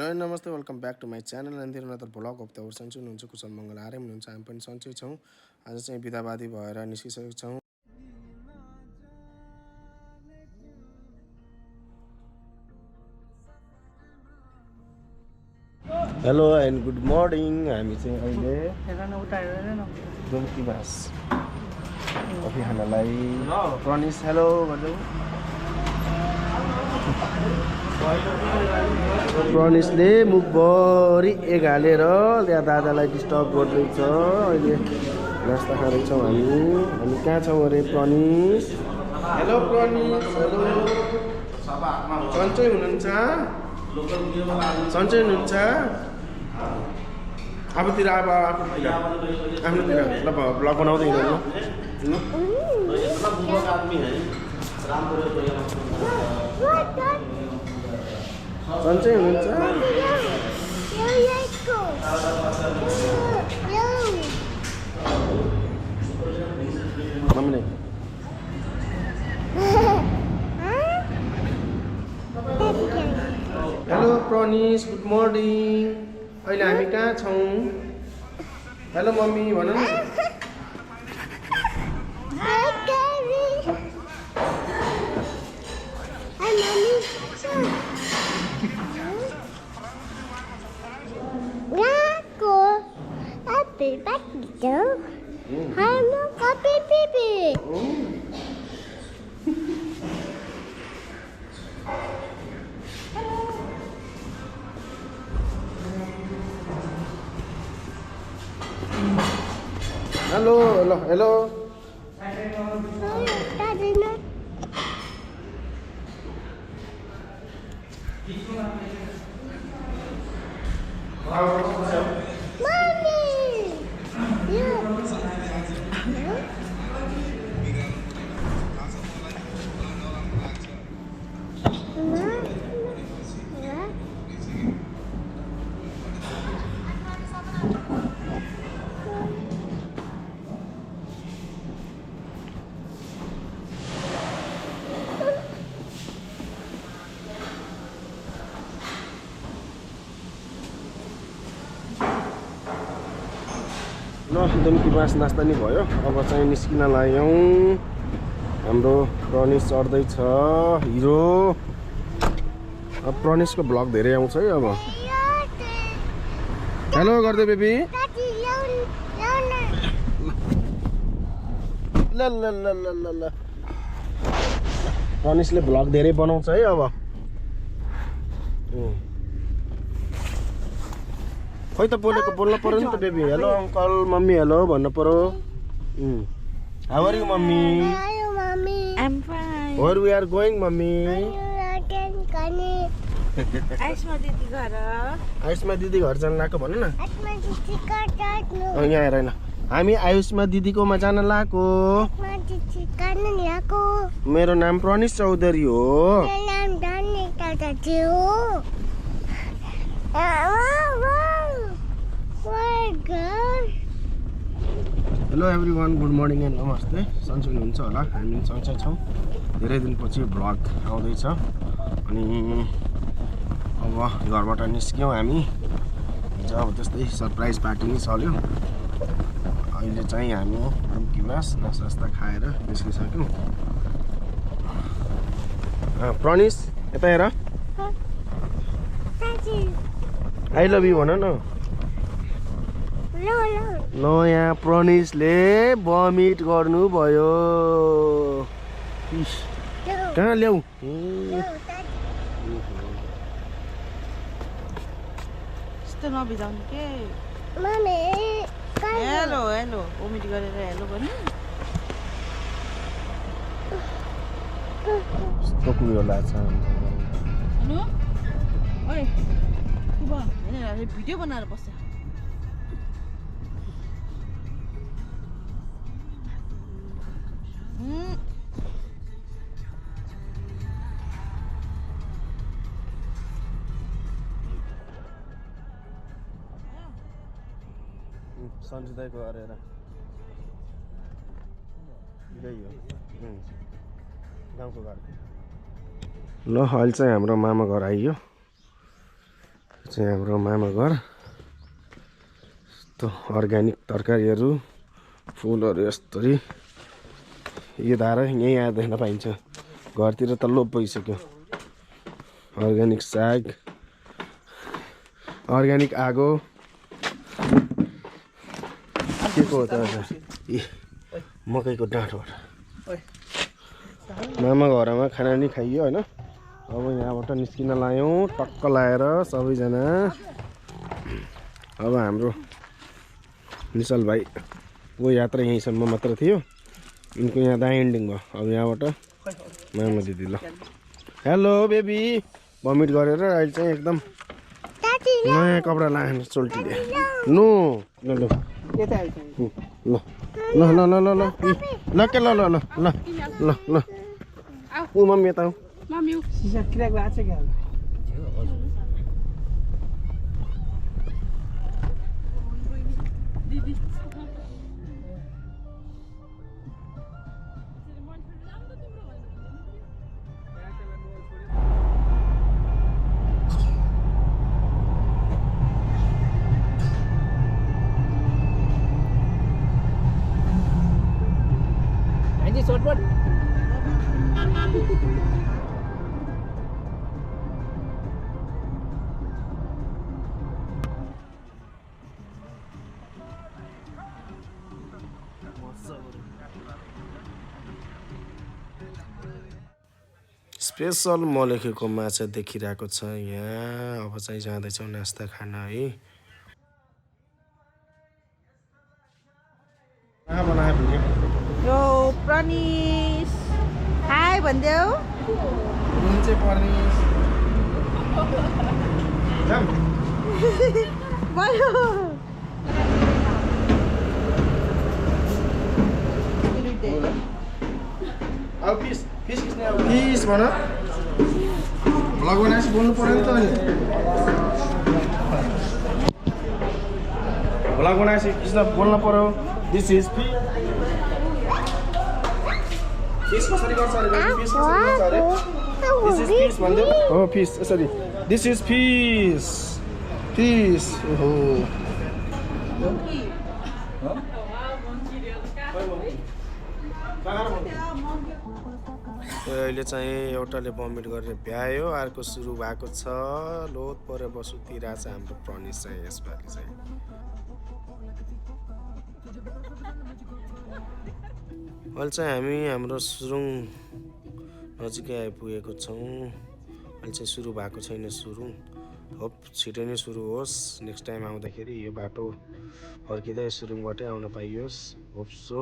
Hello नमस्ते welcome back to my channel and another vlog of the hour सन्चै हुनुहुन्छ कुशल मङ्गल आराम हुनुहुन्छ हामी पनि सन्चै छौँ। आज चाहिँ बिदाबादी भएर निस्किसकेको छौँ। Hello and good morning. हामी चाहिँ अहिले डोल्की बास कफी खानलाई प्रनिस हेलो गर्दै प्रनिसले मुखभरि एग हालेर त्यहाँ दादालाई डिस्टर्ब गर्दैछ। अहिले नास्ता खाँदैछौँ हामी कहाँ छौँ अरे प्रनिस? हेलो प्रनिस, हेलो सन्चै हुनुहुन्छ? सन्चै हुनुहुन्छ? आफूतिर अब आफ्नोतिर ल ब्लग बनाउँदै हिँड्नु सन्चै हुनुहुन्छ? मम्मीले हेलो प्रनिस गुड मर्निङ। अहिले हामी कहाँ छौँ? हेलो मम्मी भन न। हेलो हेलो हेलो ल डोल्की बास नास्ता नि भयो। अब चाहिँ निस्किन लाग्यौँ। हाम्रो प्रनिस चढ्दैछ हिरो। अब प्रनिसको भ्लग धेरै आउँछ है। अब हेलो गर्दै बेबी ल ल ल ल ल ल प्रनिसले भ्लग धेरै बनाउँछ है। अब खोइ त बोल्नु पर्यो नि त baby. Hello uncle mummy hello भन्नु पर्यो। How are you mummy? I'm fine. Where we are going mummy? Ayushma दिदी घर जान लाग्यो भन्नु न। यहाँ हेर न हामी आयुष्मा दिदीकोमा जान लाग्यो। मेरो नाम प्रनिस चौधरी हो। Hello everyone good morning and नमस्ते। सन्चै हुनुहुन्छ होला? हामी सन्चै छौँ। धेरै दिनपछि भ्लग आउँदैछ अनि अब घरबाट निस्क्यौँ हामी। हिजो अब त्यस्तै सरप्राइज पार्टी नै चल्यो। अहिले चाहिँ हामी डोल्की बास नास्ता खाएर निस्किसक्यौँ। प्रनिस यता हेर आई लभ यु भन न। नयाँ प्रनिसले भमिट गर्नुभयो। कहाँ ल्याऊ? यस्तो नबिजाउनु के। हेलो हेलो भमिट गरेर हेलो भन्नु। यस्तो कुरो लाग्छ। हेलो ओइ के भयो? हैन भिडियो बनाएर बस्छ। सन्जिदाको गरेर यही हो गाउँको घर। ल अहिले चाहिँ हाम्रो मामा घर आइयो। चाहिँ हाम्रो मामा घर। यस्तो अर्ग्यानिक तरकारीहरू फुलहरू यस्तरी यो धारा यहीँ आएर देख्न पाइन्छ। घरतिर त लोप भइसक्यो। अर्ग्यानिक साग, अर्ग्यानिक आगो के को हो त ए मकैको डाँठोबाट मामा घरमा खाना नि खाइयो होइन। अब यहाँबाट निस्किन लायौँ टक्क लाएर सबैजना। अब हाम्रो निश्चल भाइ वो यात्रा यहीँसम्म मात्र थियो। उनको यहाँ दा एन्डिङ भयो। अब यहाँबाट मामा दिदी ल हेलो बेबी भमिट गरेर अहिले चाहिँ एकदम नयाँ कपडा लाएन चोल्टीले नो ल ल ल ल ल ल ल ल के ल ल ल ल ल ल ऊ मम्मी यता शॉर्टकट स्पेसल म लेखेको माछा देखिरहेको छ यहाँ। अब चाहिँ जाँदैछौँ नास्ता खान है। यो प्रनिस हाई भनिदेऊ। भयो फिस भन भ्लग बनाएपछि बोल्नु पर्यो नि त। अनि भ्लग बनाएपछि फिसमा बोल्नु पर्यो। दिस इज फिस कसरी गर्छ अरे? फिस कसरी गर्छ अरे? दिस इज फिस भन्दै हो। फिस यसरी दिस इज फिस फिस। ओहो अहिले चाहिँ एउटाले भमिट गरेर भ्यायो, अर्को सुरु भएको छ। लोत परेर बसुतिरहेको छ हाम्रो प्रनिस चाहिँ यसपालि चाहिँ। अहिले चाहिँ हामी हाम्रो सुरुङ नजिकै आइपुगेको छौँ। अहिले चाहिँ सुरु भएको छैन सुरुङ। होप छिटै नै सुरु होस्। नेक्स्ट टाइम आउँदाखेरि यो बाटो फर्किँदै सुरुङबाटै आउन पाइयोस्। Hope so.